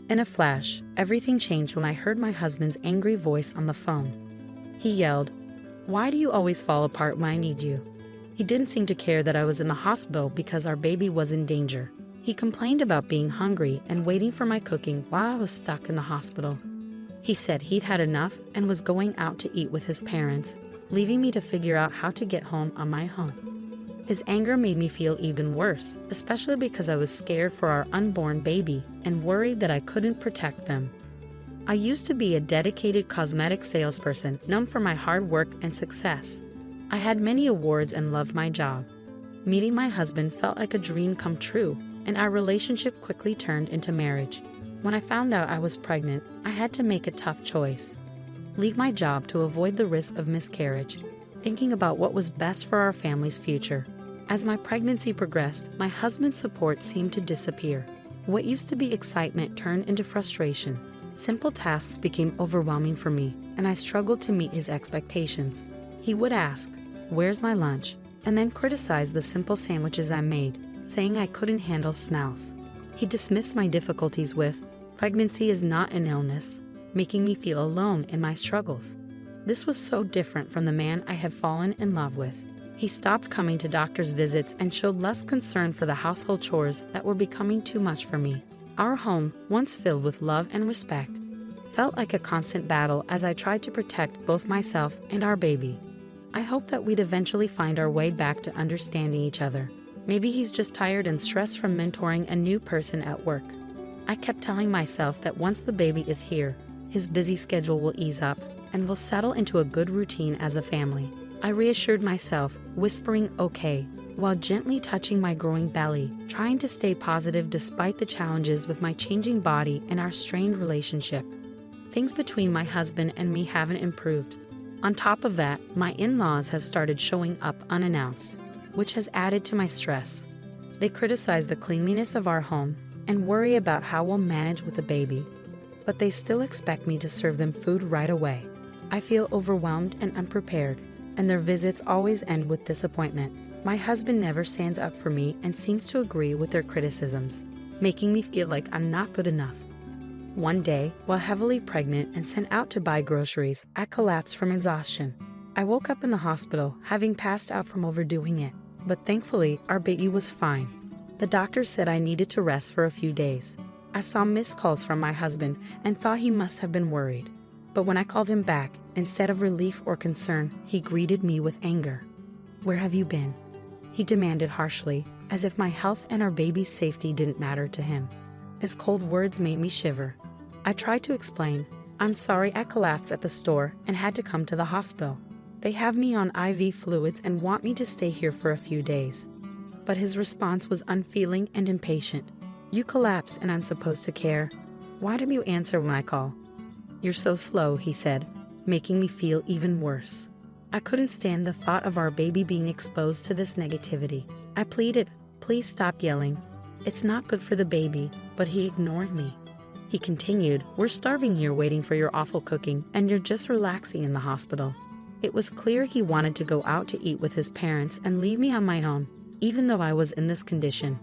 In a flash, everything changed when I heard my husband's angry voice on the phone. He yelled, "Why do you always fall apart when I need you?" He didn't seem to care that I was in the hospital because our baby was in danger. He complained about being hungry and waiting for my cooking while I was stuck in the hospital. He said he'd had enough and was going out to eat with his parents, leaving me to figure out how to get home on my own. His anger made me feel even worse, especially because I was scared for our unborn baby and worried that I couldn't protect them. I used to be a dedicated cosmetic salesperson known for my hard work and success. I had many awards and loved my job. Meeting my husband felt like a dream come true, and our relationship quickly turned into marriage. When I found out I was pregnant, I had to make a tough choice. Leave my job to avoid the risk of miscarriage, thinking about what was best for our family's future. As my pregnancy progressed, my husband's support seemed to disappear. What used to be excitement turned into frustration. Simple tasks became overwhelming for me, and I struggled to meet his expectations. He would ask, "Where's my lunch?" and then criticize the simple sandwiches I made, saying I couldn't handle smells. He dismissed my difficulties with, "Pregnancy is not an illness," making me feel alone in my struggles. This was so different from the man I had fallen in love with. He stopped coming to doctor's visits and showed less concern for the household chores that were becoming too much for me. Our home, once filled with love and respect, felt like a constant battle as I tried to protect both myself and our baby. I hoped that we'd eventually find our way back to understanding each other. Maybe he's just tired and stressed from mentoring a new person at work. I kept telling myself that once the baby is here, his busy schedule will ease up and we'll settle into a good routine as a family. I reassured myself, whispering "okay," while gently touching my growing belly, trying to stay positive despite the challenges with my changing body and our strained relationship. Things between my husband and me haven't improved. On top of that, my in-laws have started showing up unannounced, which has added to my stress. They criticize the cleanliness of our home and worry about how we'll manage with the baby, but they still expect me to serve them food right away. I feel overwhelmed and unprepared, and their visits always end with disappointment. My husband never stands up for me and seems to agree with their criticisms, making me feel like I'm not good enough. One day, while heavily pregnant and sent out to buy groceries, I collapsed from exhaustion. I woke up in the hospital, having passed out from overdoing it, but thankfully, our baby was fine. The doctor said I needed to rest for a few days. I saw missed calls from my husband and thought he must have been worried. But when I called him back, instead of relief or concern, he greeted me with anger. "Where have you been?" he demanded harshly, as if my health and our baby's safety didn't matter to him. His cold words made me shiver. I tried to explain, "I'm sorry I collapsed at the store and had to come to the hospital. They have me on IV fluids and want me to stay here for a few days." But his response was unfeeling and impatient. "You collapsed and I'm supposed to care. Why don't you answer when I call?" "You're so slow," he said, making me feel even worse. I couldn't stand the thought of our baby being exposed to this negativity. I pleaded, "Please stop yelling. It's not good for the baby," but he ignored me. He continued, "We're starving here waiting for your awful cooking, and you're just relaxing in the hospital." It was clear he wanted to go out to eat with his parents and leave me on my own, even though I was in this condition.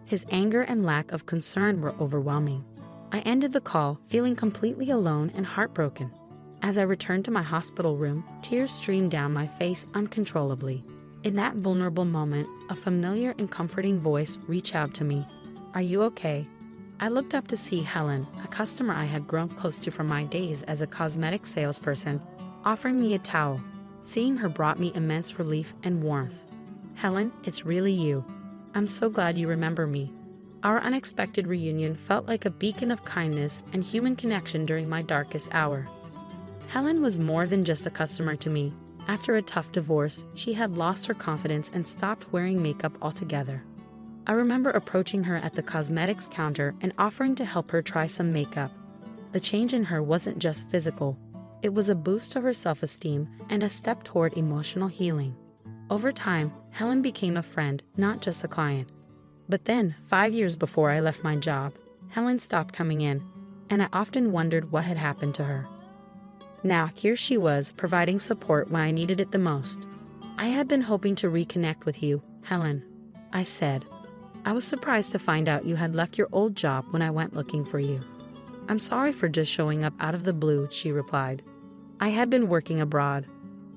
His anger and lack of concern were overwhelming. I ended the call, feeling completely alone and heartbroken. As I returned to my hospital room, tears streamed down my face uncontrollably. In that vulnerable moment, a familiar and comforting voice reached out to me. "Are you okay?" I looked up to see Helen, a customer I had grown close to from my days as a cosmetic salesperson, offering me a towel. Seeing her brought me immense relief and warmth. "Helen, it's really you. I'm so glad you remember me." Our unexpected reunion felt like a beacon of kindness and human connection during my darkest hour. Helen was more than just a customer to me. After a tough divorce, she had lost her confidence and stopped wearing makeup altogether. I remember approaching her at the cosmetics counter and offering to help her try some makeup. The change in her wasn't just physical. It was a boost to her self-esteem and a step toward emotional healing. Over time, Helen became a friend, not just a client. But then, 5 years before I left my job, Helen stopped coming in, and I often wondered what had happened to her. Now, here she was, providing support when I needed it the most. "I had been hoping to reconnect with you, Helen," I said. "I was surprised to find out you had left your old job when I went looking for you." "I'm sorry for just showing up out of the blue," she replied. "I had been working abroad.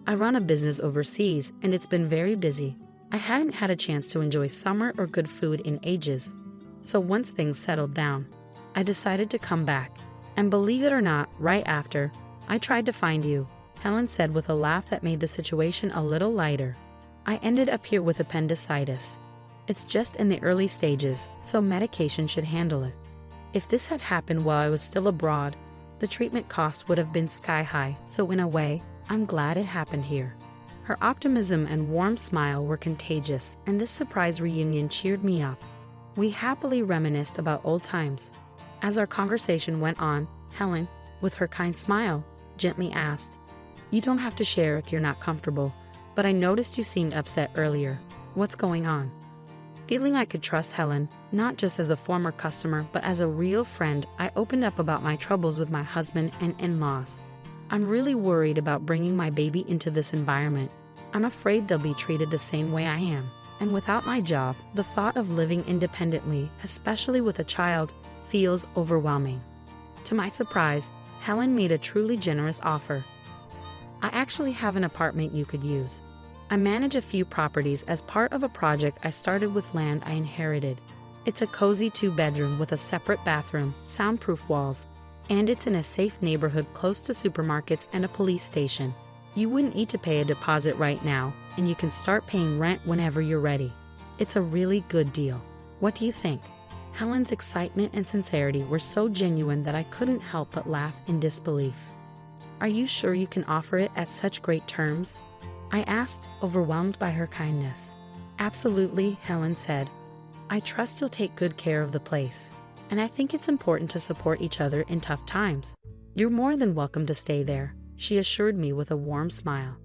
I run a business overseas, and it's been very busy. I hadn't had a chance to enjoy summer or good food in ages. So once things settled down, I decided to come back. And believe it or not, right after, I tried to find you," Helen said with a laugh that made the situation a little lighter. "I ended up here with appendicitis. It's just in the early stages, so medication should handle it. If this had happened while I was still abroad, the treatment cost would have been sky high, so in a way, I'm glad it happened here." Her optimism and warm smile were contagious, and this surprise reunion cheered me up. We happily reminisced about old times. As our conversation went on, Helen, with her kind smile, gently asked, "You don't have to share if you're not comfortable, but I noticed you seemed upset earlier. What's going on?" Feeling I could trust Helen, not just as a former customer but as a real friend, I opened up about my troubles with my husband and in-laws. "I'm really worried about bringing my baby into this environment. I'm afraid they'll be treated the same way I am. And without my job, the thought of living independently, especially with a child, feels overwhelming." To my surprise, Helen made a truly generous offer. "I actually have an apartment you could use. I manage a few properties as part of a project I started with land I inherited. It's a cozy 2-bedroom with a separate bathroom, soundproof walls, and it's in a safe neighborhood close to supermarkets and a police station. You wouldn't need to pay a deposit right now, and you can start paying rent whenever you're ready. It's a really good deal. What do you think?" Helen's excitement and sincerity were so genuine that I couldn't help but laugh in disbelief. "Are you sure you can offer it at such great terms?" I asked, overwhelmed by her kindness. "Absolutely," Helen said. "I trust you'll take good care of the place, and I think it's important to support each other in tough times. You're more than welcome to stay there," she assured me with a warm smile.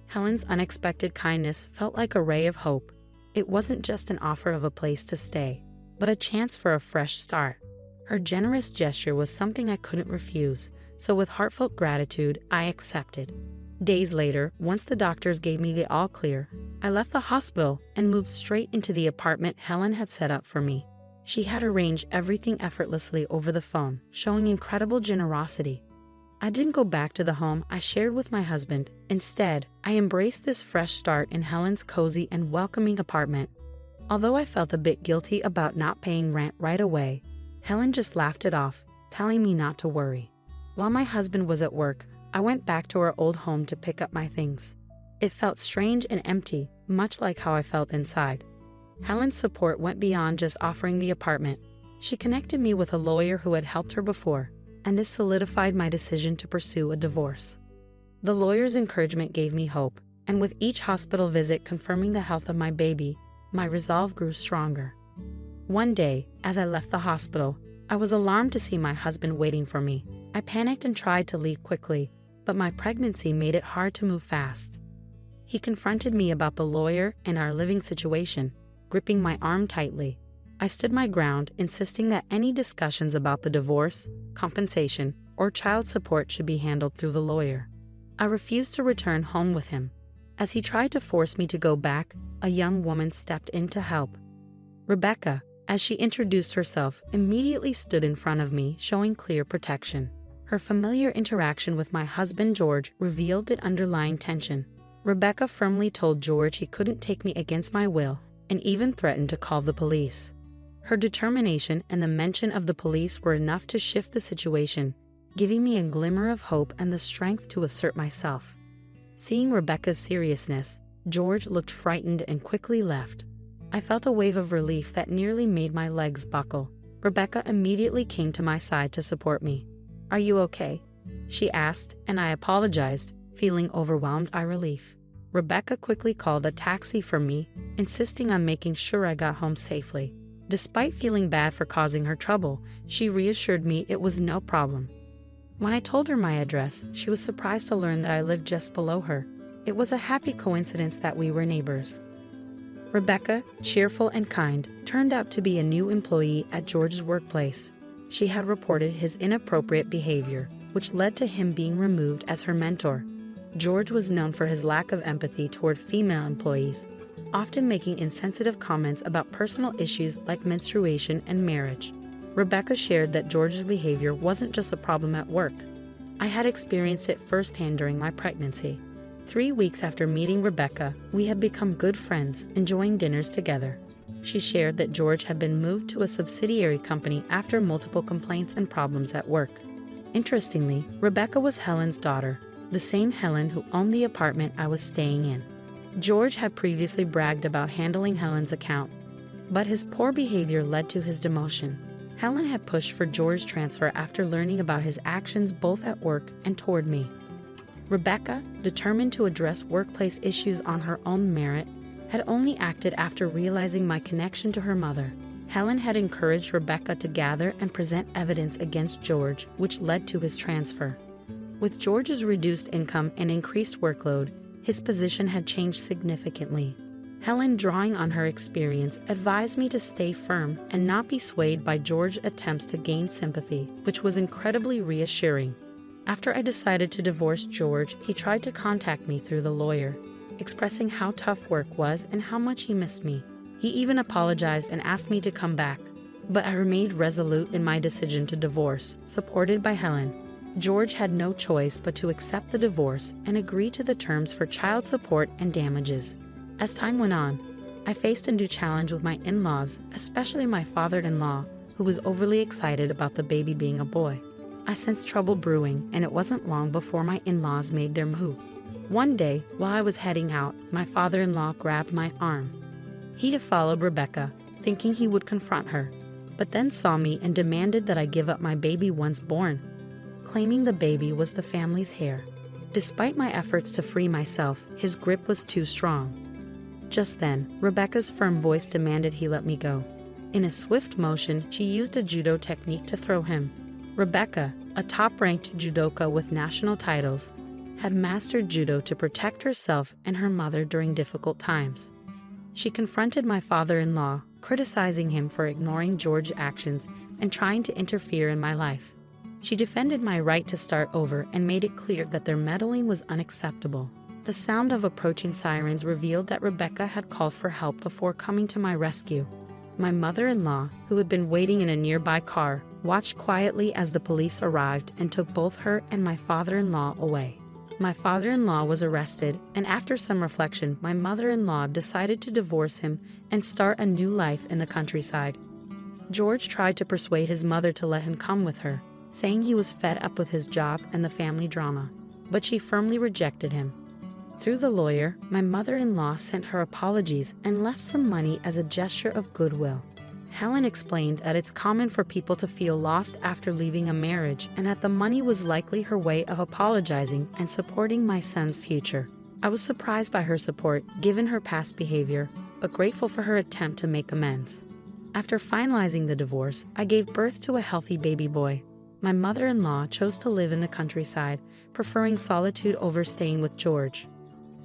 Helen's unexpected kindness felt like a ray of hope. It wasn't just an offer of a place to stay, but a chance for a fresh start. Her generous gesture was something I couldn't refuse, so with heartfelt gratitude, I accepted. Days later, once the doctors gave me the all clear, I left the hospital and moved straight into the apartment Helen had set up for me. She had arranged everything effortlessly over the phone, showing incredible generosity. I didn't go back to the home I shared with my husband. Instead, I embraced this fresh start in Helen's cozy and welcoming apartment. Although I felt a bit guilty about not paying rent right away, Helen just laughed it off, telling me not to worry. While my husband was at work, I went back to our old home to pick up my things. It felt strange and empty, much like how I felt inside. Helen's support went beyond just offering the apartment. She connected me with a lawyer who had helped her before, and this solidified my decision to pursue a divorce. The lawyer's encouragement gave me hope, and with each hospital visit confirming the health of my baby, my resolve grew stronger. One day, as I left the hospital, I was alarmed to see my husband waiting for me. I panicked and tried to leave quickly, but my pregnancy made it hard to move fast. He confronted me about the lawyer and our living situation, gripping my arm tightly. I stood my ground, insisting that any discussions about the divorce, compensation, or child support should be handled through the lawyer. I refused to return home with him. As he tried to force me to go back, a young woman stepped in to help. Rebecca, as she introduced herself, immediately stood in front of me, showing clear protection. Her familiar interaction with my husband George revealed the underlying tension. Rebecca firmly told George he couldn't take me against my will, and even threatened to call the police. Her determination and the mention of the police were enough to shift the situation, giving me a glimmer of hope and the strength to assert myself. Seeing Rebecca's seriousness, George looked frightened and quickly left. I felt a wave of relief that nearly made my legs buckle. Rebecca immediately came to my side to support me. "Are you okay?" she asked, and I apologized, feeling overwhelmed by relief. Rebecca quickly called a taxi for me, insisting on making sure I got home safely. Despite feeling bad for causing her trouble, she reassured me it was no problem. When I told her my address, she was surprised to learn that I lived just below her. It was a happy coincidence that we were neighbors. Rebecca, cheerful and kind, turned out to be a new employee at George's workplace. She had reported his inappropriate behavior, which led to him being removed as her mentor. George was known for his lack of empathy toward female employees, often making insensitive comments about personal issues like menstruation and marriage. Rebecca shared that George's behavior wasn't just a problem at work. I had experienced it firsthand during my pregnancy. 3 weeks after meeting Rebecca, we had become good friends, enjoying dinners together. She shared that George had been moved to a subsidiary company after multiple complaints and problems at work. Interestingly, Rebecca was Helen's daughter, the same Helen who owned the apartment I was staying in. George had previously bragged about handling Helen's account, but his poor behavior led to his demotion. Helen had pushed for George's transfer after learning about his actions both at work and toward me. Rebecca, determined to address workplace issues on her own merit, had only acted after realizing my connection to her mother. Helen had encouraged Rebecca to gather and present evidence against George, which led to his transfer. With George's reduced income and increased workload, his position had changed significantly. Helen, drawing on her experience, advised me to stay firm and not be swayed by George's attempts to gain sympathy, which was incredibly reassuring. After I decided to divorce George, he tried to contact me through the lawyer, expressing how tough work was and how much he missed me. He even apologized and asked me to come back, but I remained resolute in my decision to divorce, supported by Helen. George had no choice but to accept the divorce and agree to the terms for child support and damages. As time went on, I faced a new challenge with my in-laws, especially my father-in-law, who was overly excited about the baby being a boy. I sensed trouble brewing, and it wasn't long before my in-laws made their move. One day, while I was heading out, my father-in-law grabbed my arm. He had followed Rebecca, thinking he would confront her, but then saw me and demanded that I give up my baby once born, claiming the baby was the family's heir. Despite my efforts to free myself, his grip was too strong. Just then, Rebecca's firm voice demanded he let me go. In a swift motion, she used a judo technique to throw him. Rebecca, a top-ranked judoka with national titles, had mastered judo to protect herself and her mother during difficult times. She confronted my father-in-law, criticizing him for ignoring George's actions and trying to interfere in my life. She defended my right to start over and made it clear that their meddling was unacceptable. The sound of approaching sirens revealed that Rebecca had called for help before coming to my rescue. My mother-in-law, who had been waiting in a nearby car, watched quietly as the police arrived and took both her and my father-in-law away. My father-in-law was arrested, and after some reflection, my mother-in-law decided to divorce him and start a new life in the countryside. George tried to persuade his mother to let him come with her, saying he was fed up with his job and the family drama, but she firmly rejected him. Through the lawyer, my mother-in-law sent her apologies and left some money as a gesture of goodwill. Helen explained that it's common for people to feel lost after leaving a marriage and that the money was likely her way of apologizing and supporting my son's future. I was surprised by her support, given her past behavior, but grateful for her attempt to make amends. After finalizing the divorce, I gave birth to a healthy baby boy. My mother-in-law chose to live in the countryside, preferring solitude over staying with George.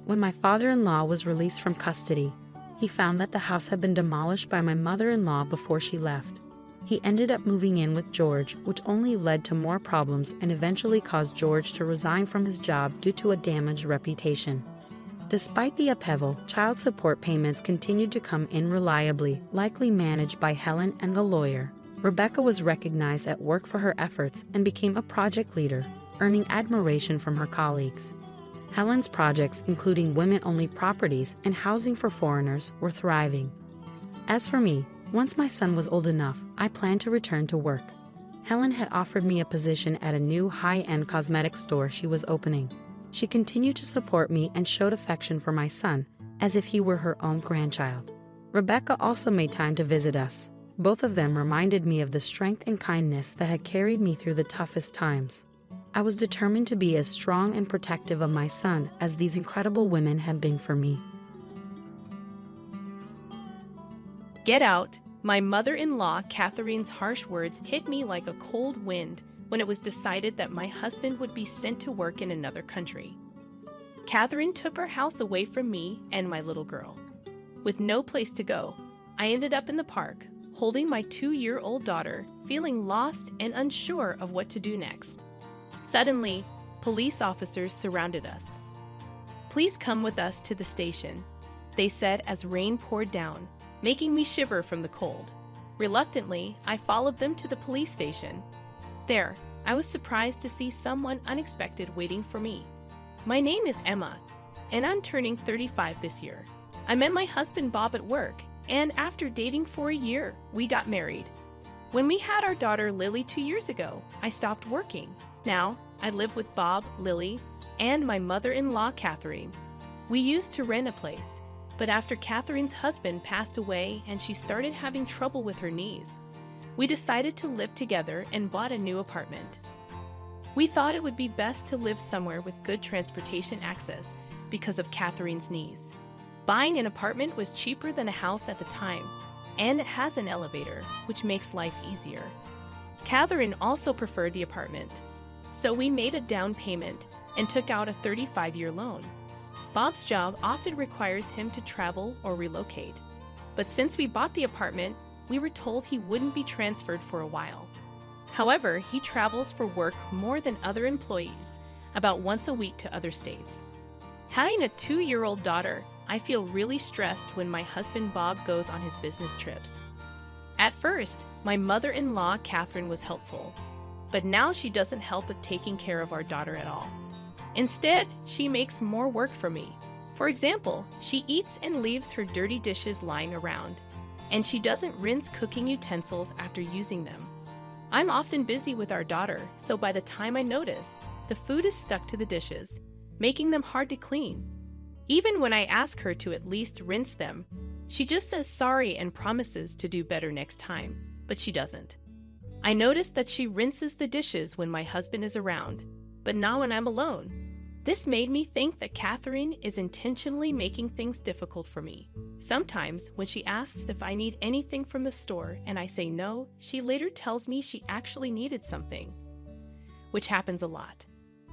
When my father-in-law was released from custody, he found that the house had been demolished by my mother-in-law before she left. He ended up moving in with George, which only led to more problems and eventually caused George to resign from his job due to a damaged reputation. Despite the upheaval, child support payments continued to come in reliably, likely managed by Helen and the lawyer. Rebecca was recognized at work for her efforts and became a project leader, earning admiration from her colleagues. Helen's projects, including women-only properties and housing for foreigners, were thriving. As for me, once my son was old enough, I planned to return to work. Helen had offered me a position at a new high-end cosmetics store she was opening. She continued to support me and showed affection for my son, as if he were her own grandchild. Rebecca also made time to visit us. Both of them reminded me of the strength and kindness that had carried me through the toughest times. I was determined to be as strong and protective of my son as these incredible women had been for me. Get out! My mother-in-law, Catherine's harsh words hit me like a cold wind when it was decided that my husband would be sent to work in another country. Catherine took our house away from me and my little girl. With no place to go, I ended up in the park, holding my 2-year-old daughter, feeling lost and unsure of what to do next. Suddenly, police officers surrounded us. "Please come with us to the station," they said as rain poured down, making me shiver from the cold. Reluctantly, I followed them to the police station. There, I was surprised to see someone unexpected waiting for me. My name is Emma, and I'm turning 35 this year. I met my husband Bob at work, and after dating for a year, we got married. When we had our daughter Lily 2 years ago, I stopped working. Now, I live with Bob, Lily, and my mother-in-law, Catherine. We used to rent a place, but after Catherine's husband passed away and she started having trouble with her knees, we decided to live together and bought a new apartment. We thought it would be best to live somewhere with good transportation access because of Catherine's knees. Buying an apartment was cheaper than a house at the time, and it has an elevator, which makes life easier. Catherine also preferred the apartment, so we made a down payment and took out a 35-year loan. Bob's job often requires him to travel or relocate, but since we bought the apartment, we were told he wouldn't be transferred for a while. However, he travels for work more than other employees, about once a week to other states. Having a 2-year-old daughter, I feel really stressed when my husband Bob goes on his business trips. At first, my mother-in-law Catherine was helpful, but now she doesn't help with taking care of our daughter at all. Instead, she makes more work for me. For example, she eats and leaves her dirty dishes lying around, and she doesn't rinse cooking utensils after using them. I'm often busy with our daughter, so by the time I notice, the food is stuck to the dishes, making them hard to clean. Even when I ask her to at least rinse them, she just says sorry and promises to do better next time, but she doesn't. I notice that she rinses the dishes when my husband is around, but not when I'm alone. This made me think that Catherine is intentionally making things difficult for me. Sometimes, when she asks if I need anything from the store and I say no, she later tells me she actually needed something, which happens a lot.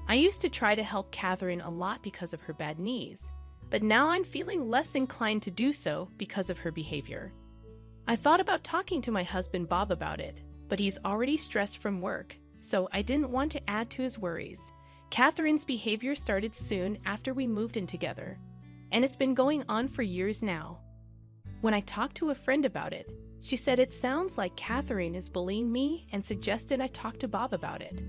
I used to try to help Catherine a lot because of her bad knees, but now I'm feeling less inclined to do so because of her behavior. I thought about talking to my husband Bob about it, but he's already stressed from work, so I didn't want to add to his worries. Catherine's behavior started soon after we moved in together, and it's been going on for years now. When I talked to a friend about it, she said it sounds like Catherine is bullying me and suggested I talk to Bob about it.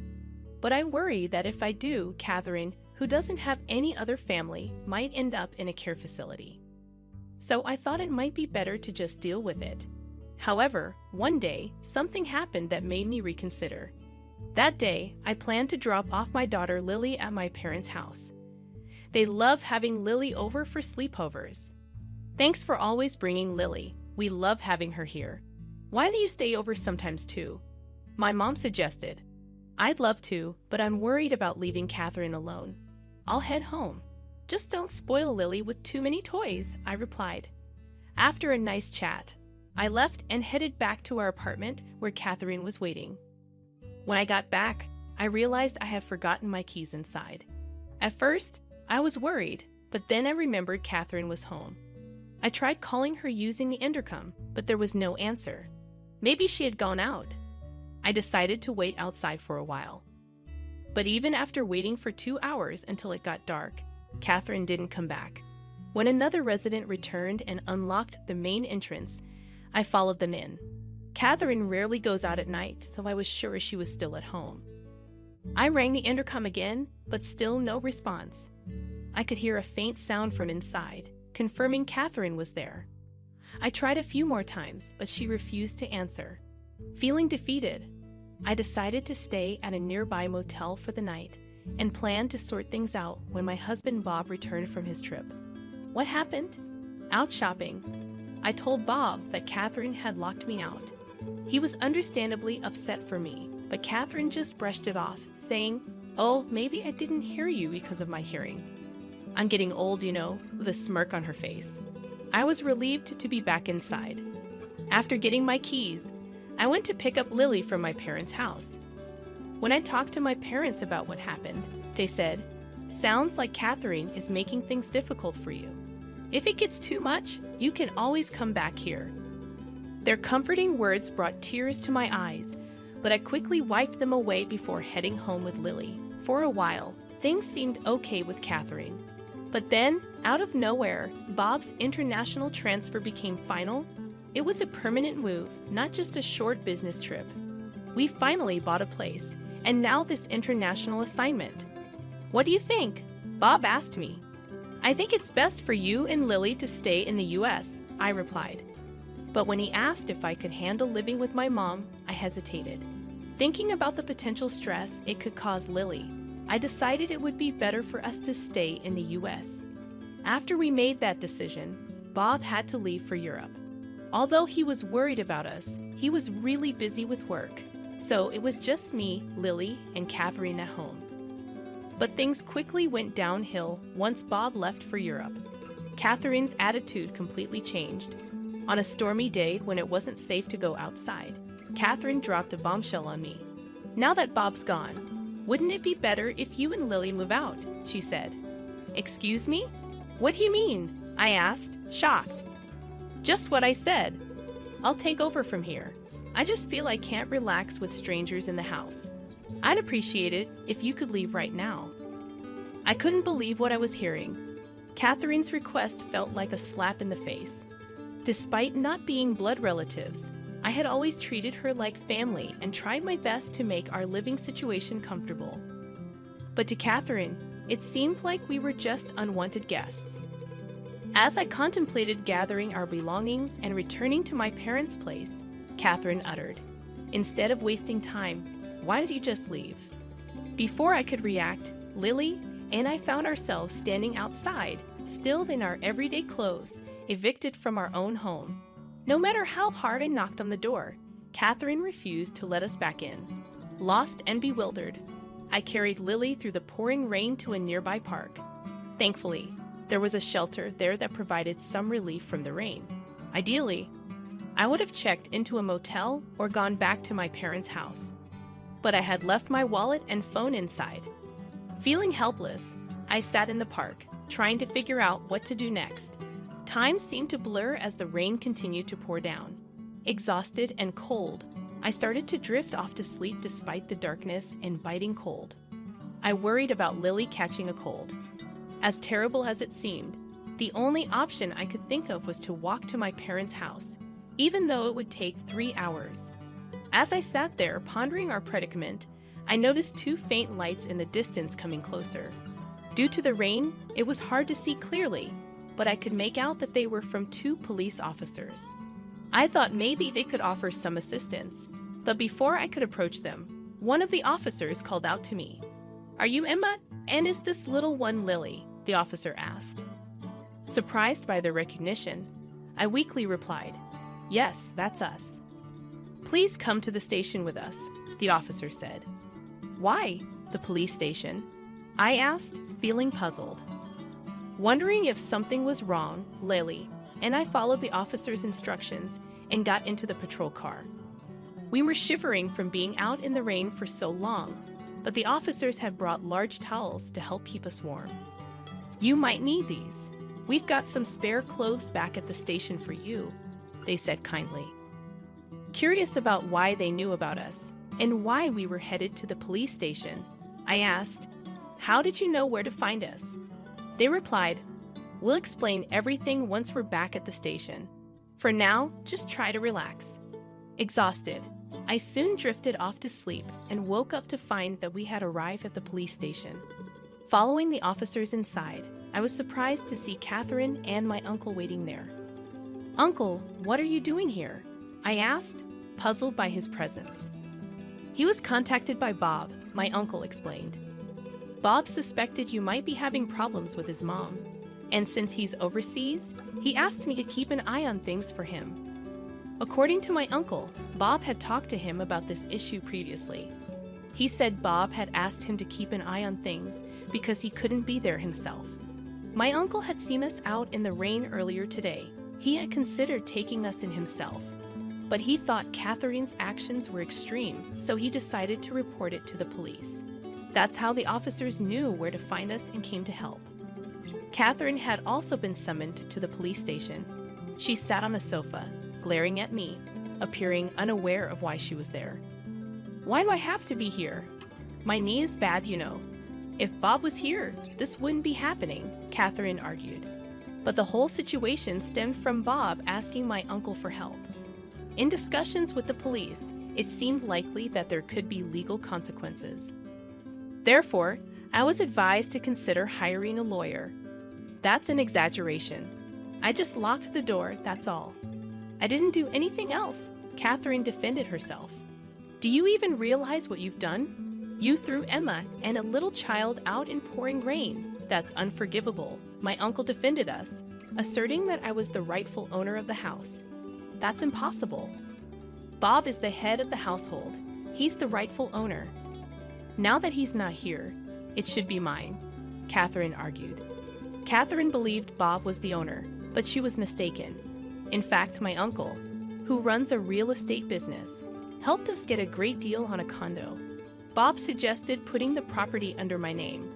But I worry that if I do, Catherine, who doesn't have any other family, might end up in a care facility. So I thought it might be better to just deal with it. However, one day, something happened that made me reconsider. That day, I planned to drop off my daughter Lily at my parents' house. They love having Lily over for sleepovers. Thanks for always bringing Lily. We love having her here. Why do you stay over sometimes too? My mom suggested. I'd love to, but I'm worried about leaving Catherine alone. I'll head home. Just don't spoil Lily with too many toys, I replied. After a nice chat, I left and headed back to our apartment where Catherine was waiting. When I got back, I realized I had forgotten my keys inside. At first, I was worried, but then I remembered Catherine was home. I tried calling her using the intercom, but there was no answer. Maybe she had gone out. I decided to wait outside for a while. But even after waiting for 2 hours until it got dark, Catherine didn't come back. When another resident returned and unlocked the main entrance, I followed them in. Catherine rarely goes out at night, so I was sure she was still at home. I rang the intercom again, but still no response. I could hear a faint sound from inside, confirming Catherine was there. I tried a few more times, but she refused to answer. Feeling defeated, I decided to stay at a nearby motel for the night and planned to sort things out when my husband Bob returned from his trip. What happened? Out shopping. I told Bob that Catherine had locked me out. He was understandably upset for me, but Catherine just brushed it off, saying, "Oh, maybe I didn't hear you because of my hearing." I'm getting old, with a smirk on her face. I was relieved to be back inside. After getting my keys, I went to pick up Lily from my parents' house. When I talked to my parents about what happened, they said, "Sounds like Catherine is making things difficult for you. If it gets too much, you can always come back here." Their comforting words brought tears to my eyes, but I quickly wiped them away before heading home with Lily. For a while, things seemed okay with Catherine. But then, out of nowhere, Bob's international transfer became final, It was a permanent move, not just a short business trip. We finally bought a place, and now this international assignment. What do you think? Bob asked me. I think it's best for you and Lily to stay in the US, I replied. But when he asked if I could handle living with my mom, I hesitated. Thinking about the potential stress it could cause Lily, I decided it would be better for us to stay in the US. After we made that decision, Bob had to leave for Europe. Although he was worried about us, he was really busy with work, so it was just me, Lily, and Catherine at home. But things quickly went downhill once Bob left for Europe. Catherine's attitude completely changed. On a stormy day when it wasn't safe to go outside, Catherine dropped a bombshell on me. Now that Bob's gone, wouldn't it be better if you and Lily move out? She said. Excuse me? What do you mean? I asked, shocked. Just what I said. I'll take over from here. I just feel I can't relax with strangers in the house. I'd appreciate it if you could leave right now. I couldn't believe what I was hearing. Catherine's request felt like a slap in the face. Despite not being blood relatives, I had always treated her like family and tried my best to make our living situation comfortable. But to Catherine, it seemed like we were just unwanted guests. As I contemplated gathering our belongings and returning to my parents' place, Catherine uttered, "Instead of wasting time, why don't you just leave?" Before I could react, Lily and I found ourselves standing outside, still in our everyday clothes, evicted from our own home. No matter how hard I knocked on the door, Catherine refused to let us back in. Lost and bewildered, I carried Lily through the pouring rain to a nearby park. Thankfully, there was a shelter there that provided some relief from the rain. Ideally, I would have checked into a motel or gone back to my parents' house. But I had left my wallet and phone inside. Feeling helpless, I sat in the park, trying to figure out what to do next. Time seemed to blur as the rain continued to pour down. Exhausted and cold, I started to drift off to sleep despite the darkness and biting cold. I worried about Lily catching a cold. As terrible as it seemed, the only option I could think of was to walk to my parents' house, even though it would take 3 hours. As I sat there pondering our predicament, I noticed 2 faint lights in the distance coming closer. Due to the rain, it was hard to see clearly, but I could make out that they were from 2 police officers. I thought maybe they could offer some assistance, but before I could approach them, one of the officers called out to me. "Are you Emma? And is this little one Lily?" the officer asked. Surprised by their recognition, I weakly replied, "Yes, that's us." "Please come to the station with us," the officer said. "Why, the police station?" I asked, feeling puzzled. Wondering if something was wrong, Lily and I followed the officer's instructions and got into the patrol car. We were shivering from being out in the rain for so long, but the officers had brought large towels to help keep us warm. "You might need these. We've got some spare clothes back at the station for you," they said kindly. Curious about why they knew about us and why we were headed to the police station, I asked, "How did you know where to find us?" They replied, "We'll explain everything once we're back at the station. For now, just try to relax." Exhausted, I soon drifted off to sleep and woke up to find that we had arrived at the police station. Following the officers inside, I was surprised to see Catherine and my uncle waiting there. "Uncle, what are you doing here?" I asked, puzzled by his presence. "He was contacted by Bob," my uncle explained. "Bob suspected you might be having problems with his mom, and since he's overseas, he asked me to keep an eye on things for him." According to my uncle, Bob had talked to him about this issue previously. He said Bob had asked him to keep an eye on things because he couldn't be there himself. My uncle had seen us out in the rain earlier today. He had considered taking us in himself, but he thought Catherine's actions were extreme, so he decided to report it to the police. That's how the officers knew where to find us and came to help. Catherine had also been summoned to the police station. She sat on a sofa, glaring at me, appearing unaware of why she was there. "Why do I have to be here? My knee is bad, you know. If Bob was here, this wouldn't be happening," Catherine argued. But the whole situation stemmed from Bob asking my uncle for help. In discussions with the police, it seemed likely that there could be legal consequences. Therefore, I was advised to consider hiring a lawyer. That's an exaggeration. I just locked the door, that's all. I didn't do anything else, Catherine defended herself. Do you even realize what you've done? You threw Emma and a little child out in pouring rain. That's unforgivable. My uncle defended us, asserting that I was the rightful owner of the house. That's impossible. Bob is the head of the household. He's the rightful owner. Now that he's not here, it should be mine, Catherine argued. Catherine believed Bob was the owner, but she was mistaken. In fact, my uncle, who runs a real estate business, helped us get a great deal on a condo. Bob suggested putting the property under my name.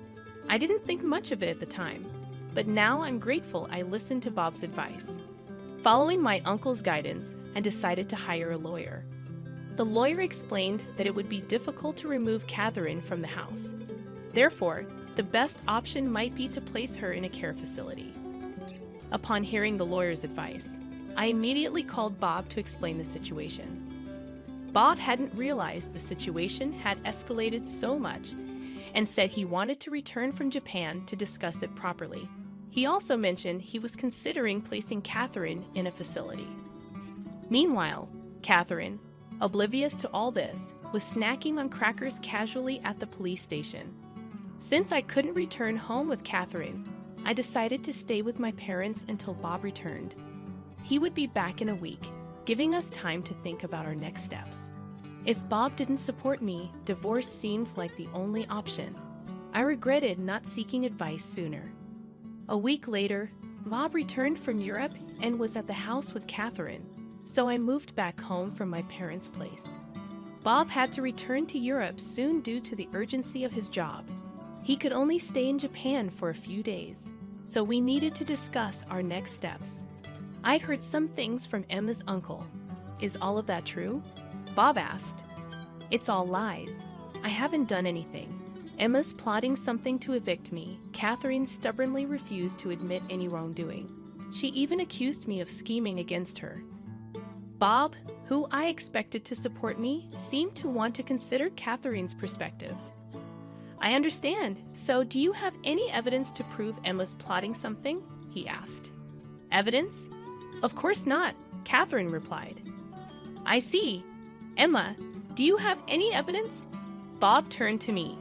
I didn't think much of it at the time, but now I'm grateful I listened to Bob's advice. Following my uncle's guidance, I decided to hire a lawyer. The lawyer explained that it would be difficult to remove Catherine from the house. Therefore, the best option might be to place her in a care facility. Upon hearing the lawyer's advice, I immediately called Bob to explain the situation. Bob hadn't realized the situation had escalated so much and said he wanted to return from Japan to discuss it properly. He also mentioned he was considering placing Catherine in a facility. Meanwhile, Catherine, oblivious to all this, was snacking on crackers casually at the police station. Since I couldn't return home with Catherine, I decided to stay with my parents until Bob returned. He would be back in a week, giving us time to think about our next steps. If Bob didn't support me, divorce seemed like the only option. I regretted not seeking advice sooner. A week later, Bob returned from Europe and was at the house with Catherine, so I moved back home from my parents' place. Bob had to return to Europe soon due to the urgency of his job. He could only stay in Japan for a few days, so we needed to discuss our next steps. I heard some things from Emma's uncle. Is all of that true? Bob asked. It's all lies. I haven't done anything. Emma's plotting something to evict me. Catherine stubbornly refused to admit any wrongdoing. She even accused me of scheming against her. Bob, who I expected to support me, seemed to want to consider Catherine's perspective. I understand. So do you have any evidence to prove Emma's plotting something? He asked. Evidence? Of course not, Catherine replied. I see. Emma, do you have any evidence? Bob turned to me.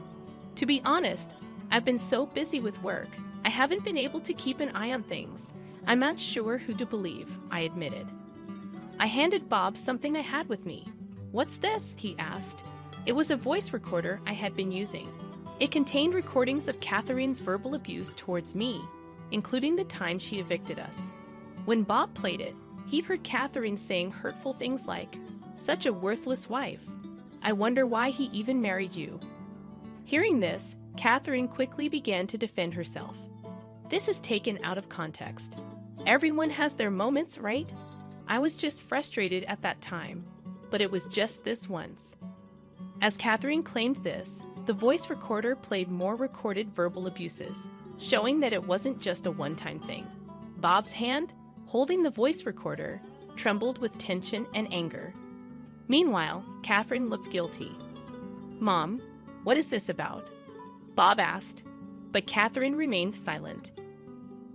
To be honest, I've been so busy with work, I haven't been able to keep an eye on things. I'm not sure who to believe, I admitted. I handed Bob something I had with me. What's this? He asked. It was a voice recorder I had been using. It contained recordings of Catherine's verbal abuse towards me, including the time she evicted us. When Bob played it, he heard Catherine saying hurtful things like, "Such a worthless wife. I wonder why he even married you." Hearing this, Catherine quickly began to defend herself. This is taken out of context. Everyone has their moments, right? I was just frustrated at that time, but it was just this once. As Catherine claimed this, the voice recorder played more recorded verbal abuses, showing that it wasn't just a one-time thing. Bob's hand, holding the voice recorder, trembled with tension and anger. Meanwhile, Catherine looked guilty. "Mom, what is this about?" Bob asked, but Catherine remained silent.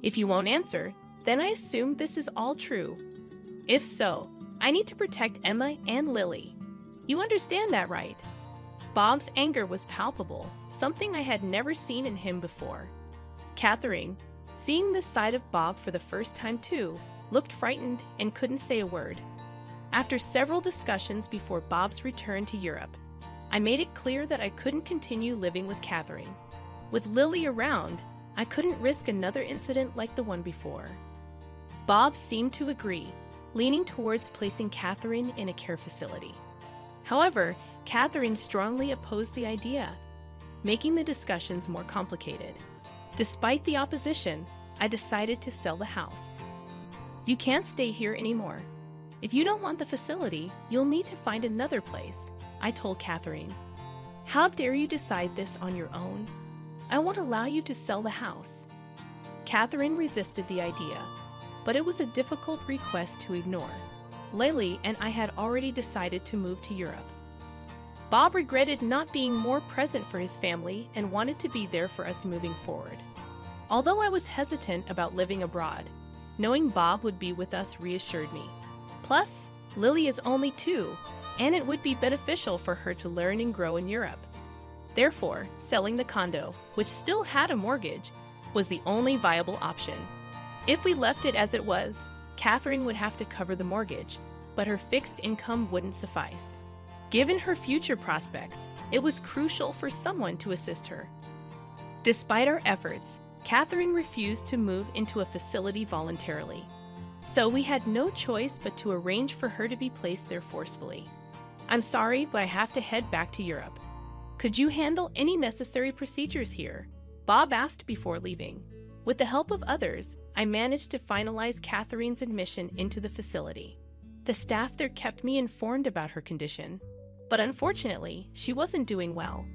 "If you won't answer, then I assume this is all true. If so, I need to protect Emma and Lily. You understand that, right?" Bob's anger was palpable, something I had never seen in him before. Catherine, seeing this side of Bob for the first time too, looked frightened and couldn't say a word. After several discussions before Bob's return to Europe, I made it clear that I couldn't continue living with Catherine. With Lily around, I couldn't risk another incident like the one before. Bob seemed to agree, leaning towards placing Catherine in a care facility. However, Catherine strongly opposed the idea, making the discussions more complicated. Despite the opposition, I decided to sell the house. "You can't stay here anymore. If you don't want the facility, you'll need to find another place," I told Catherine. "How dare you decide this on your own? I won't allow you to sell the house." Catherine resisted the idea, but it was a difficult request to ignore. Lily and I had already decided to move to Europe. Bob regretted not being more present for his family and wanted to be there for us moving forward. Although I was hesitant about living abroad, knowing Bob would be with us reassured me. Plus, Lily is only 2, and it would be beneficial for her to learn and grow in Europe. Therefore, selling the condo, which still had a mortgage, was the only viable option. If we left it as it was, Catherine would have to cover the mortgage, but her fixed income wouldn't suffice. Given her future prospects, it was crucial for someone to assist her. Despite our efforts, Catherine refused to move into a facility voluntarily. So we had no choice but to arrange for her to be placed there forcefully. I'm sorry, but I have to head back to Europe. Could you handle any necessary procedures here? Bob asked before leaving. With the help of others, I managed to finalize Catherine's admission into the facility. The staff there kept me informed about her condition, but unfortunately, she wasn't doing well.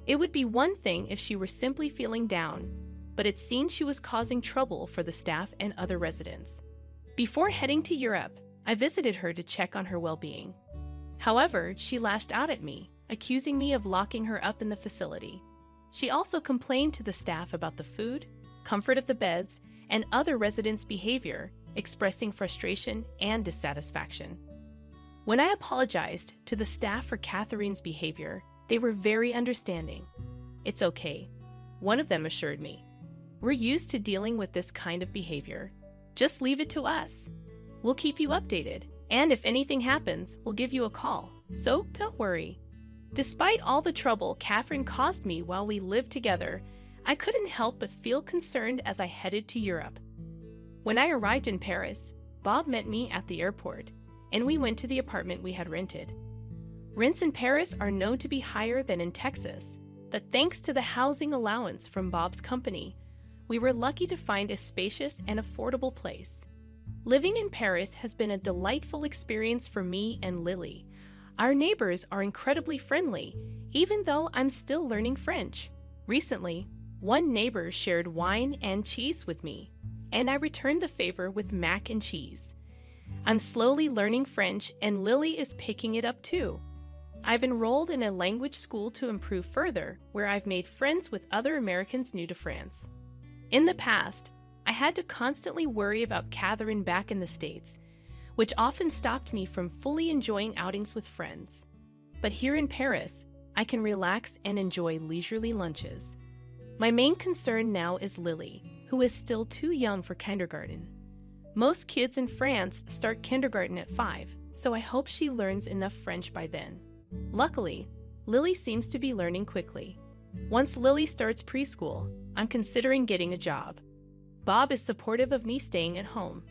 It would be one thing if she were simply feeling down, but it seemed she was causing trouble for the staff and other residents. Before heading to Europe, I visited her to check on her well-being. However, she lashed out at me, accusing me of locking her up in the facility. She also complained to the staff about the food, comfort of the beds, and other residents' behavior, expressing frustration and dissatisfaction. When I apologized to the staff for Catherine's behavior, they were very understanding. "It's okay," one of them assured me. "We're used to dealing with this kind of behavior. Just leave it to us. We'll keep you updated, and if anything happens, we'll give you a call, so don't worry." Despite all the trouble Catherine caused me while we lived together, I couldn't help but feel concerned as I headed to Europe. When I arrived in Paris, Bob met me at the airport, and we went to the apartment we had rented. Rents in Paris are known to be higher than in Texas, but thanks to the housing allowance from Bob's company, we were lucky to find a spacious and affordable place. Living in Paris has been a delightful experience for me and Lily. Our neighbors are incredibly friendly, even though I'm still learning French. Recently, one neighbor shared wine and cheese with me, and I returned the favor with mac and cheese. I'm slowly learning French, and Lily is picking it up too. I've enrolled in a language school to improve further, where I've made friends with other Americans new to France. In the past, I had to constantly worry about Catherine back in the States, which often stopped me from fully enjoying outings with friends. But here in Paris, I can relax and enjoy leisurely lunches. My main concern now is Lily, who is still too young for kindergarten. Most kids in France start kindergarten at 5, so I hope she learns enough French by then. Luckily, Lily seems to be learning quickly. Once Lily starts preschool, I'm considering getting a job. Bob is supportive of me staying at home,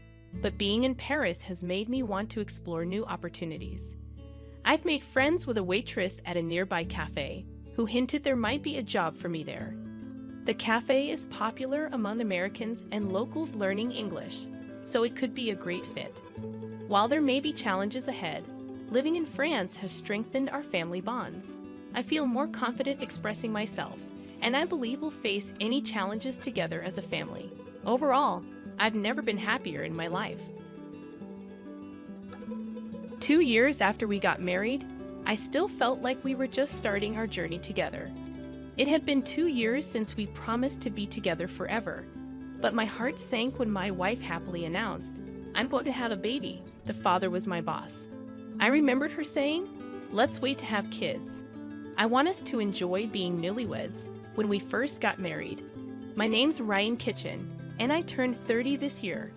but being in Paris has made me want to explore new opportunities. I've made friends with a waitress at a nearby cafe who hinted there might be a job for me there. The cafe is popular among Americans and locals learning English, so it could be a great fit. While there may be challenges ahead, living in France has strengthened our family bonds. I feel more confident expressing myself, and I believe we'll face any challenges together as a family. Overall, I've never been happier in my life. 2 years after we got married, I still felt like we were just starting our journey together. It had been 2 years since we promised to be together forever, but my heart sank when my wife happily announced, "I'm going to have a baby." The father was my boss. I remembered her saying, "Let's wait to have kids. I want us to enjoy being newlyweds when we first got married." My name's Ryan Kitchen, and I turned 30 this year.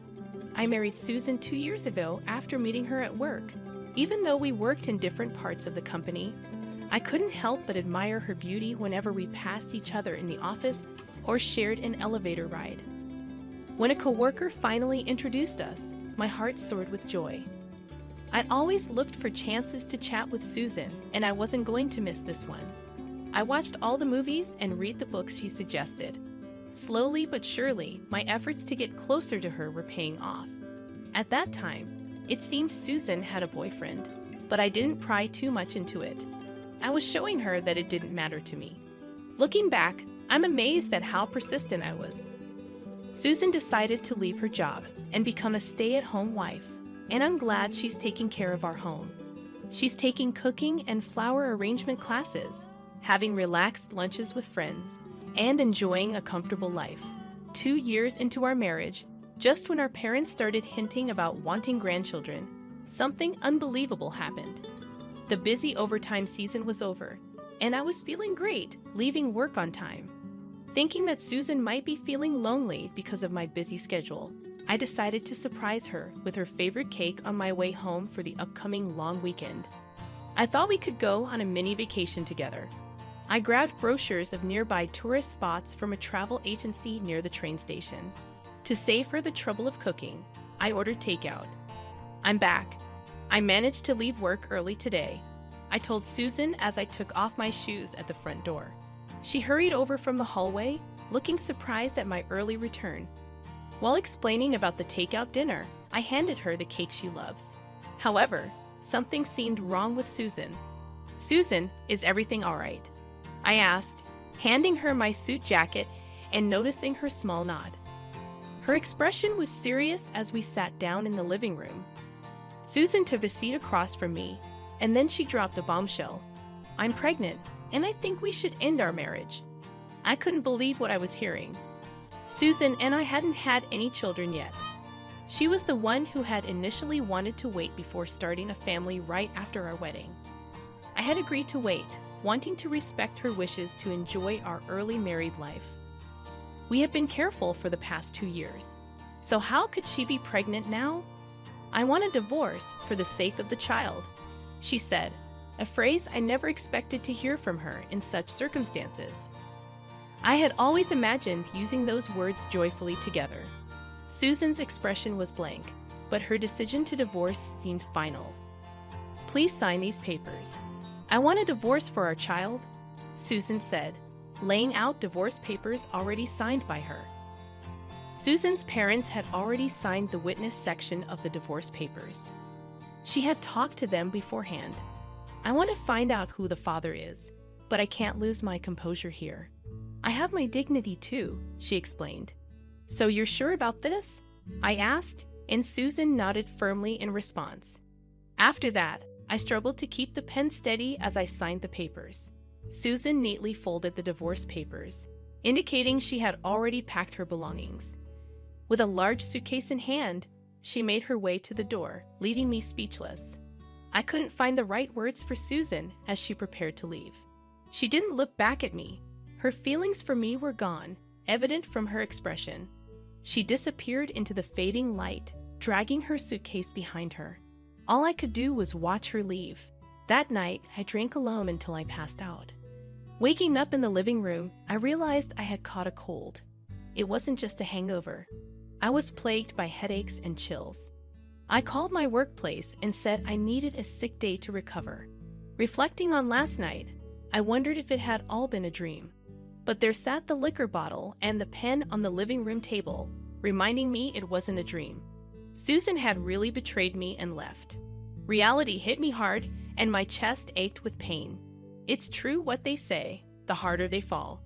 I married Susan 2 years ago after meeting her at work. Even though we worked in different parts of the company, I couldn't help but admire her beauty whenever we passed each other in the office or shared an elevator ride. When a coworker finally introduced us, my heart soared with joy. I'd always looked for chances to chat with Susan, and I wasn't going to miss this one. I watched all the movies and read the books she suggested. Slowly but surely, my efforts to get closer to her were paying off. At that time, it seemed Susan had a boyfriend, but I didn't pry too much into it. I was showing her that it didn't matter to me. Looking back, I'm amazed at how persistent I was. Susan decided to leave her job and become a stay-at-home wife, and I'm glad she's taking care of our home. She's taking cooking and flower arrangement classes, having relaxed lunches with friends, and enjoying a comfortable life. 2 years into our marriage, just when our parents started hinting about wanting grandchildren, something unbelievable happened. The busy overtime season was over, and I was feeling great, leaving work on time. Thinking that Susan might be feeling lonely because of my busy schedule, I decided to surprise her with her favorite cake on my way home for the upcoming long weekend. I thought we could go on a mini vacation together. I grabbed brochures of nearby tourist spots from a travel agency near the train station. To save her the trouble of cooking, I ordered takeout. I'm back. I managed to leave work early today, I told Susan as I took off my shoes at the front door. She hurried over from the hallway, looking surprised at my early return. While explaining about the takeout dinner, I handed her the cake she loves. However, something seemed wrong with Susan. "Susan, is everything all right?" I asked, handing her my suit jacket and noticing her small nod. Her expression was serious as we sat down in the living room. Susan took a seat across from me, and then she dropped a bombshell. "I'm pregnant, and I think we should end our marriage." I couldn't believe what I was hearing. Susan and I hadn't had any children yet. She was the one who had initially wanted to wait before starting a family right after our wedding. I had agreed to wait, wanting to respect her wishes to enjoy our early married life. We had been careful for the past 2 years, so how could she be pregnant now? "I want a divorce for the sake of the child," she said, a phrase I never expected to hear from her in such circumstances. I had always imagined using those words joyfully together. Susan's expression was blank, but her decision to divorce seemed final. "Please sign these papers." "I want a divorce for our child," Susan said, laying out divorce papers already signed by her. Susan's parents had already signed the witness section of the divorce papers. She had talked to them beforehand. "I want to find out who the father is, but I can't lose my composure here. I have my dignity too," she explained. "So you're sure about this?" I asked, and Susan nodded firmly in response. After that, I struggled to keep the pen steady as I signed the papers. Susan neatly folded the divorce papers, indicating she had already packed her belongings. With a large suitcase in hand, she made her way to the door, leaving me speechless. I couldn't find the right words for Susan as she prepared to leave. She didn't look back at me. Her feelings for me were gone, evident from her expression. She disappeared into the fading light, dragging her suitcase behind her. All I could do was watch her leave. That night, I drank alone until I passed out. Waking up in the living room, I realized I had caught a cold. It wasn't just a hangover. I was plagued by headaches and chills. I called my workplace and said I needed a sick day to recover. Reflecting on last night, I wondered if it had all been a dream. But there sat the liquor bottle and the pen on the living room table, reminding me it wasn't a dream. Susan had really betrayed me and left. Reality hit me hard, and my chest ached with pain. It's true what they say, the harder they fall.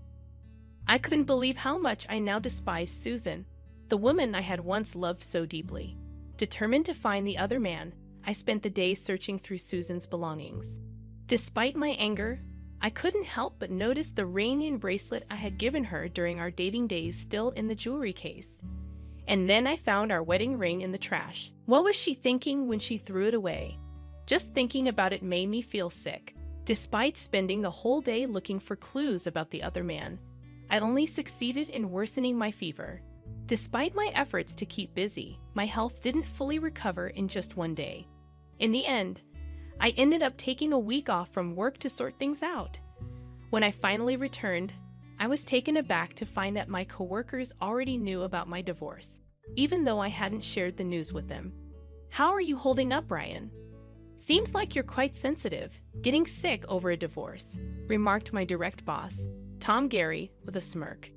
I couldn't believe how much I now despised Susan, the woman I had once loved so deeply. Determined to find the other man, I spent the day searching through Susan's belongings. Despite my anger, I couldn't help but notice the ring and bracelet I had given her during our dating days still in the jewelry case. And then I found our wedding ring in the trash. What was she thinking when she threw it away? Just thinking about it made me feel sick. Despite spending the whole day looking for clues about the other man, I'd only succeeded in worsening my fever. Despite my efforts to keep busy, my health didn't fully recover in just one day. In the end, I ended up taking a week off from work to sort things out. When I finally returned, I was taken aback to find that my coworkers already knew about my divorce, even though I hadn't shared the news with them. "How are you holding up, Ryan? Seems like you're quite sensitive, getting sick over a divorce," remarked my direct boss, Tom Gary, with a smirk.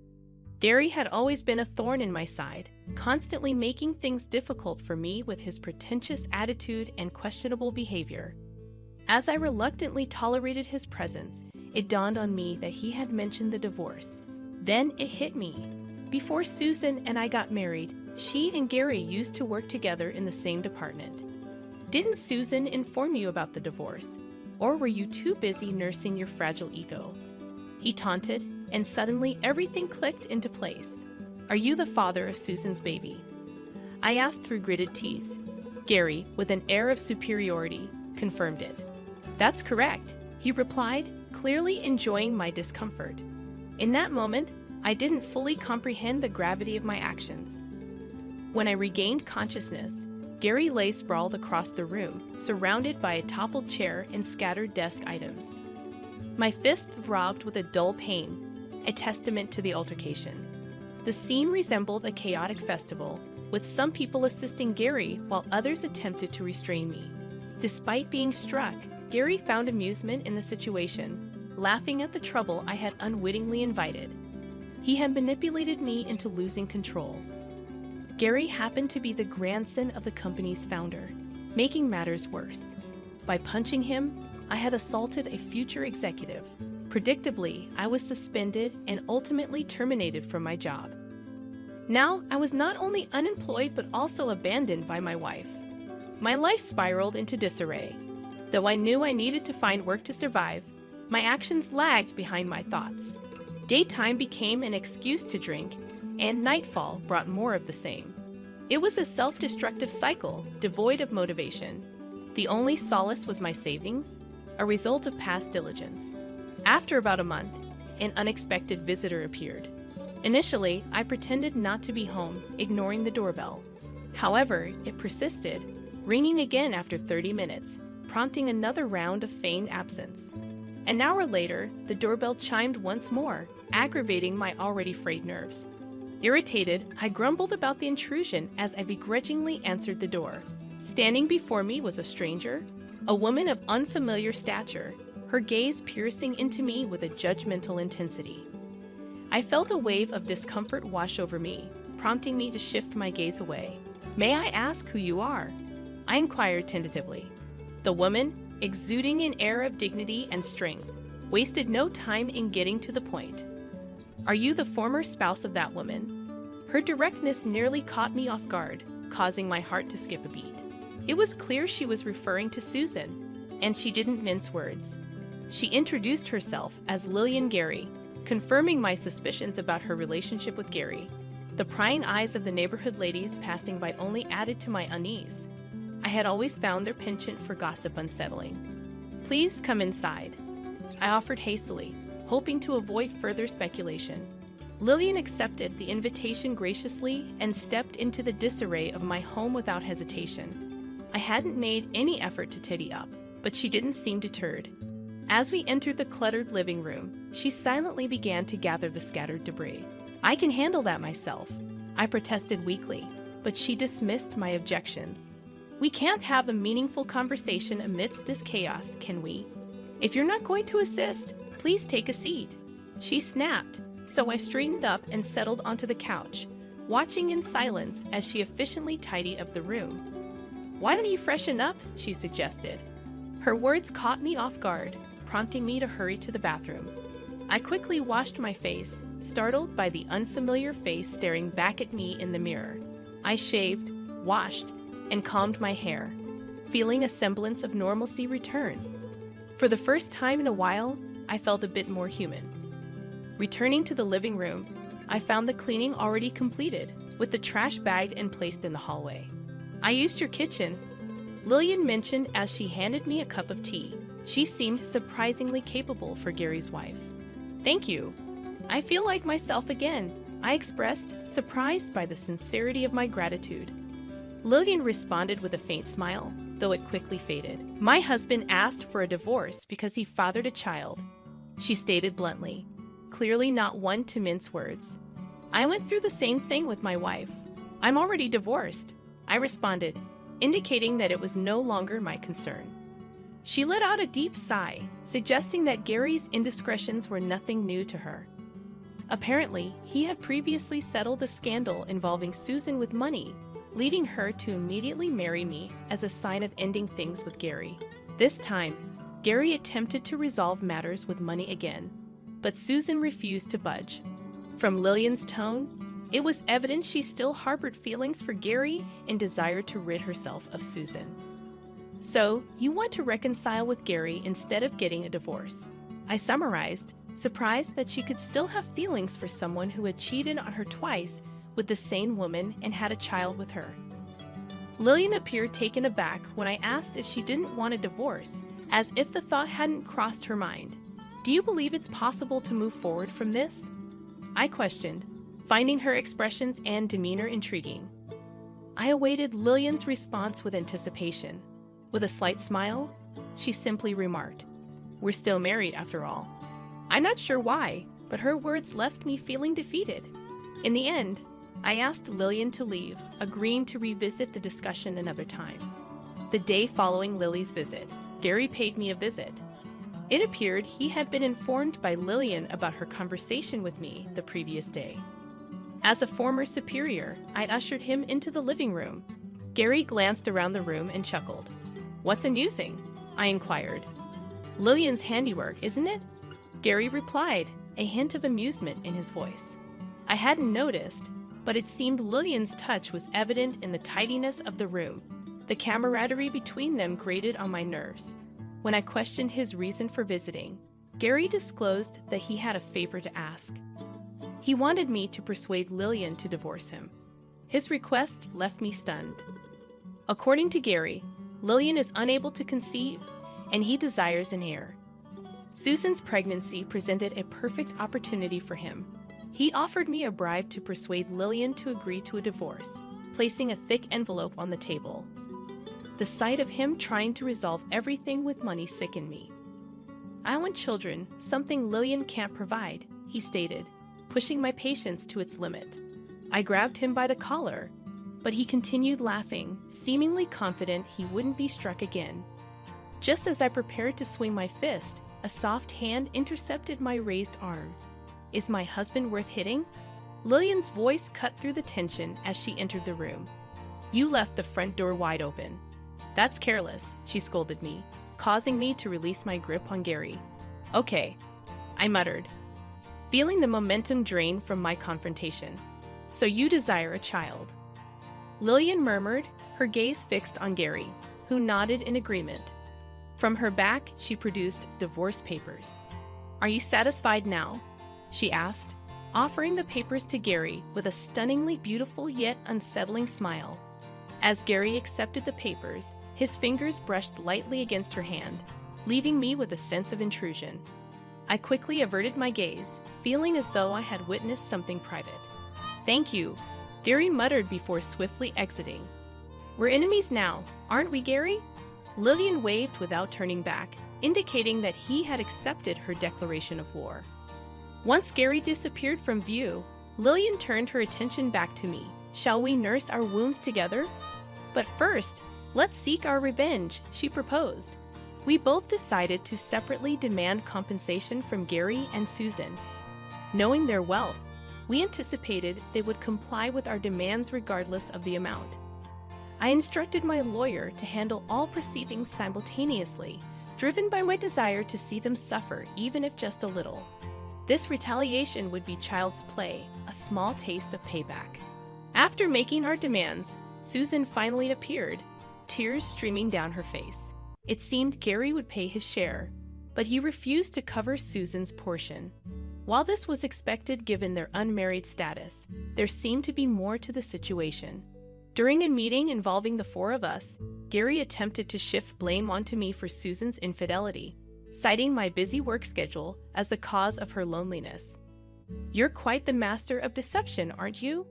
Gary had always been a thorn in my side, constantly making things difficult for me with his pretentious attitude and questionable behavior. As I reluctantly tolerated his presence, it dawned on me that he had mentioned the divorce. Then it hit me. Before Susan and I got married, she and Gary used to work together in the same department. Didn't Susan inform you about the divorce? Or were you too busy nursing your fragile ego? He taunted, and suddenly everything clicked into place. Are you the father of Susan's baby? I asked through gritted teeth. Gary, with an air of superiority, confirmed it. That's correct, he replied, clearly enjoying my discomfort. In that moment, I didn't fully comprehend the gravity of my actions. When I regained consciousness, Gary lay sprawled across the room, surrounded by a toppled chair and scattered desk items. My fist throbbed with a dull pain, a testament to the altercation. The scene resembled a chaotic festival, with some people assisting Gary while others attempted to restrain me. Despite being struck, Gary found amusement in the situation, laughing at the trouble I had unwittingly invited. He had manipulated me into losing control. Gary happened to be the grandson of the company's founder, making matters worse. By punching him, I had assaulted a future executive. Predictably, I was suspended and ultimately terminated from my job. Now, I was not only unemployed but also abandoned by my wife. My life spiraled into disarray. Though I knew I needed to find work to survive, my actions lagged behind my thoughts. Daytime became an excuse to drink, and nightfall brought more of the same. It was a self-destructive cycle, devoid of motivation. The only solace was my savings, a result of past diligence. After about a month, an unexpected visitor appeared. Initially, I pretended not to be home, ignoring the doorbell. However, it persisted, ringing again after 30 minutes, prompting another round of feigned absence. An hour later, the doorbell chimed once more, aggravating my already frayed nerves. Irritated, I grumbled about the intrusion as I begrudgingly answered the door. Standing before me was a stranger, a woman of unfamiliar stature, her gaze piercing into me with a judgmental intensity. I felt a wave of discomfort wash over me, prompting me to shift my gaze away. "May I ask who you are?" I inquired tentatively. The woman, exuding an air of dignity and strength, wasted no time in getting to the point. "Are you the former spouse of that woman?" Her directness nearly caught me off guard, causing my heart to skip a beat. It was clear she was referring to Susan, and she didn't mince words. She introduced herself as Lillian Gary, confirming my suspicions about her relationship with Gary. The prying eyes of the neighborhood ladies passing by only added to my unease. I had always found their penchant for gossip unsettling. "Please come inside," I offered hastily, hoping to avoid further speculation. Lillian accepted the invitation graciously and stepped into the disarray of my home without hesitation. I hadn't made any effort to tidy up, but she didn't seem deterred. As we entered the cluttered living room, she silently began to gather the scattered debris. "I can handle that myself," I protested weakly, but she dismissed my objections. "We can't have a meaningful conversation amidst this chaos, can we? If you're not going to assist, please take a seat." She snapped, so I straightened up and settled onto the couch, watching in silence as she efficiently tidied up the room. "Why don't you freshen up?" she suggested. Her words caught me off guard, prompting me to hurry to the bathroom. I quickly washed my face, startled by the unfamiliar face staring back at me in the mirror. I shaved, washed, and combed my hair, feeling a semblance of normalcy return. For the first time in a while, I felt a bit more human. Returning to the living room, I found the cleaning already completed, with the trash bagged and placed in the hallway. "I used your kitchen," Lillian mentioned as she handed me a cup of tea. She seemed surprisingly capable for Gary's wife. "Thank you. I feel like myself again," I expressed, surprised by the sincerity of my gratitude. Lillian responded with a faint smile, though it quickly faded. "My husband asked for a divorce because he fathered a child," she stated bluntly, clearly not one to mince words. "I went through the same thing with my wife. I'm already divorced," I responded, indicating that it was no longer my concern. She let out a deep sigh, suggesting that Gary's indiscretions were nothing new to her. Apparently, he had previously settled a scandal involving Susan with money, leading her to immediately marry me as a sign of ending things with Gary. This time, Gary attempted to resolve matters with money again, but Susan refused to budge. From Lillian's tone, It was evident she still harbored feelings for Gary and desired to rid herself of Susan. "So, you want to reconcile with Gary instead of getting a divorce," I summarized, surprised that she could still have feelings for someone who had cheated on her twice with the same woman and had a child with her. Lillian appeared taken aback when I asked if she didn't want a divorce, as if the thought hadn't crossed her mind. "Do you believe it's possible to move forward from this?" I questioned, finding her expressions and demeanor intriguing. I awaited Lillian's response with anticipation. With a slight smile, she simply remarked, "We're still married after all." I'm not sure why, but her words left me feeling defeated. In the end, I asked Lillian to leave, agreeing to revisit the discussion another time. The day following Lily's visit, Gary paid me a visit. It appeared he had been informed by Lillian about her conversation with me the previous day. As a former superior, I ushered him into the living room. Gary glanced around the room and chuckled. "What's amusing?" I inquired. "Lillian's handiwork, isn't it?" Gary replied, a hint of amusement in his voice. I hadn't noticed, but it seemed Lillian's touch was evident in the tidiness of the room. The camaraderie between them grated on my nerves. When I questioned his reason for visiting, Gary disclosed that he had a favor to ask. He wanted me to persuade Lillian to divorce him. His request left me stunned. According to Gary, Lillian is unable to conceive, and he desires an heir. Susan's pregnancy presented a perfect opportunity for him. He offered me a bribe to persuade Lillian to agree to a divorce, placing a thick envelope on the table. The sight of him trying to resolve everything with money sickened me. "I want children, something Lillian can't provide," he stated, pushing my patience to its limit. I grabbed him by the collar, but he continued laughing, seemingly confident he wouldn't be struck again. Just as I prepared to swing my fist, a soft hand intercepted my raised arm. "Is my husband worth hitting?" Lillian's voice cut through the tension as she entered the room. "You left the front door wide open." "That's careless," she scolded me, causing me to release my grip on Gary. "Okay," I muttered, feeling the momentum drain from my confrontation. "So you desire a child." Lillian murmured, her gaze fixed on Gary, who nodded in agreement. From her back, she produced divorce papers. "Are you satisfied now?" she asked, offering the papers to Gary with a stunningly beautiful yet unsettling smile. As Gary accepted the papers, his fingers brushed lightly against her hand, leaving me with a sense of intrusion. I quickly averted my gaze, feeling as though I had witnessed something private. "Thank you," Gary muttered before swiftly exiting. "We're enemies now, aren't we, Gary?" Lillian waved without turning back, indicating that he had accepted her declaration of war. Once Gary disappeared from view, Lillian turned her attention back to me. "Shall we nurse our wounds together? But first, let's seek our revenge," she proposed. We both decided to separately demand compensation from Gary and Susan. Knowing their wealth, we anticipated they would comply with our demands regardless of the amount. I instructed my lawyer to handle all proceedings simultaneously, driven by my desire to see them suffer, even if just a little. This retaliation would be child's play, a small taste of payback. After making our demands, Susan finally appeared, tears streaming down her face. It seemed Gary would pay his share, but he refused to cover Susan's portion. While this was expected given their unmarried status, there seemed to be more to the situation. During a meeting involving the four of us, Gary attempted to shift blame onto me for Susan's infidelity, citing my busy work schedule as the cause of her loneliness. "You're quite the master of deception, aren't you?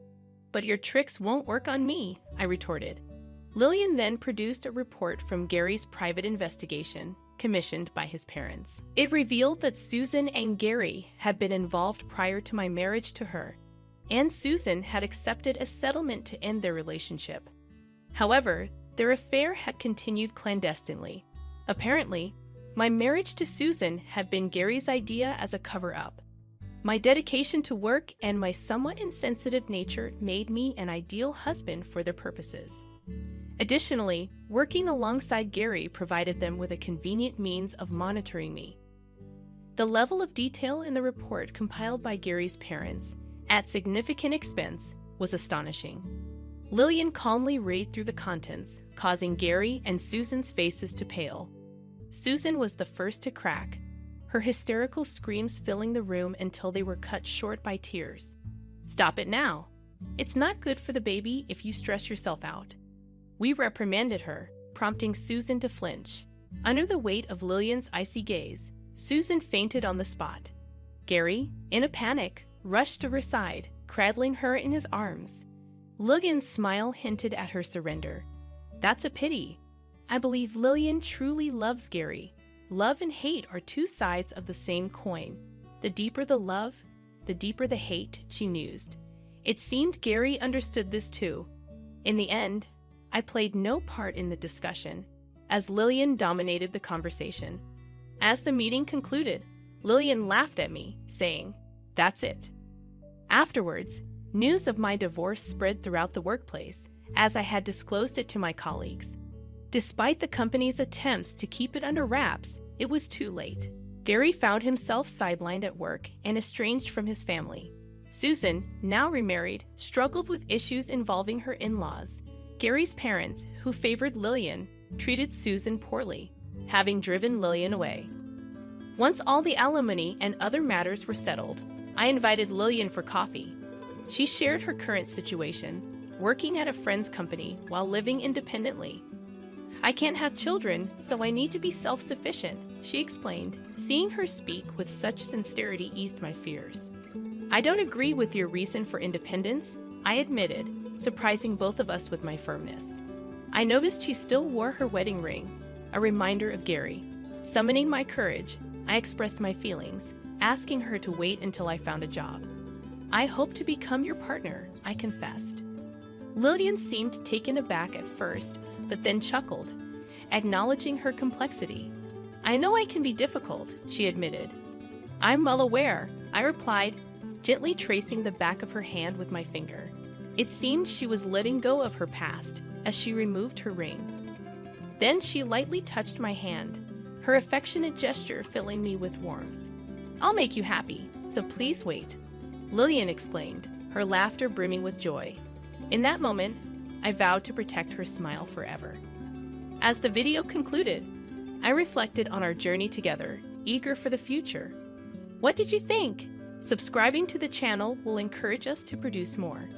But your tricks won't work on me," I retorted. Lillian then produced a report from Gary's private investigation, commissioned by his parents. It revealed that Susan and Gary had been involved prior to my marriage to her, and Susan had accepted a settlement to end their relationship. However, their affair had continued clandestinely. Apparently, my marriage to Susan had been Gary's idea as a cover-up. My dedication to work and my somewhat insensitive nature made me an ideal husband for their purposes. Additionally, working alongside Gary provided them with a convenient means of monitoring me. The level of detail in the report compiled by Gary's parents at significant expense, was astonishing. Lillian calmly read through the contents, causing Gary and Susan's faces to pale. Susan was the first to crack, her hysterical screams filling the room until they were cut short by tears. "Stop it now. It's not good for the baby if you stress yourself out." We reprimanded her, prompting Susan to flinch. Under the weight of Lillian's icy gaze, Susan fainted on the spot. Gary, in a panic, rushed to her side, cradling her in his arms. Lillian's smile hinted at her surrender. "That's a pity. I believe Lillian truly loves Gary. Love and hate are two sides of the same coin. The deeper the love, the deeper the hate," she mused. It seemed Gary understood this too. In the end, I played no part in the discussion, as Lillian dominated the conversation. As the meeting concluded, Lillian laughed at me, saying, "That's it." Afterwards, news of my divorce spread throughout the workplace, as I had disclosed it to my colleagues. Despite the company's attempts to keep it under wraps, it was too late. Gary found himself sidelined at work and estranged from his family. Susan, now remarried, struggled with issues involving her in-laws. Gary's parents, who favored Lillian, treated Susan poorly, having driven Lillian away. Once all the alimony and other matters were settled, I invited Lillian for coffee. She shared her current situation, working at a friend's company while living independently. "I can't have children, so I need to be self-sufficient," she explained. Seeing her speak with such sincerity eased my fears. "I don't agree with your reason for independence," I admitted, surprising both of us with my firmness. I noticed she still wore her wedding ring, a reminder of Gary. Summoning my courage, I expressed my feelings, asking her to wait until I found a job. "I hope to become your partner," I confessed. Lillian seemed taken aback at first, but then chuckled, acknowledging her complexity. "I know I can be difficult," she admitted. "I'm well aware," I replied, gently tracing the back of her hand with my finger. It seemed she was letting go of her past as she removed her ring. Then she lightly touched my hand, her affectionate gesture filling me with warmth. "I'll make you happy, so please wait," Lillian explained, her laughter brimming with joy. In that moment, I vowed to protect her smile forever. As the video concluded, I reflected on our journey together, eager for the future. What did you think? Subscribing to the channel will encourage us to produce more.